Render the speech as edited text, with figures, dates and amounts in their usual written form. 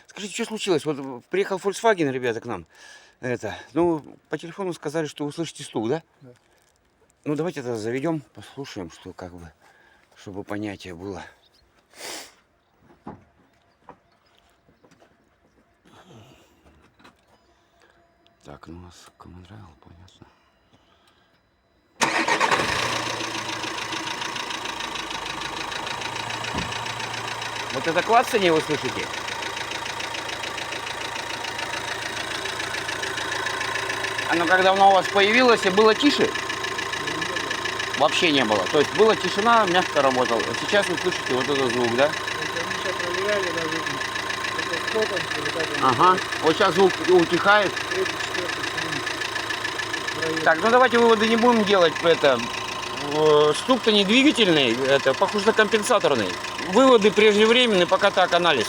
Скажите, что случилось? Вот приехал Volkswagen, ребята, к нам. Ну, по телефону сказали, что вы слышите стук, да? Да. Ну, давайте это заведем, послушаем, что как бы, чтобы понятие было. Так, ну у нас Common Rail, понятно. Вот это клацание вы слышите? Оно когда оно у вас появилось, и было тише? Вообще не было. То есть была тишина, мягко работал. А сейчас вы слышите вот этот звук, да? Ага. Вот сейчас звук утихает. Так, ну давайте выводы не будем делать. Стук-то не двигательный, это похоже на компенсаторный. Выводы преждевременные, пока так анализ.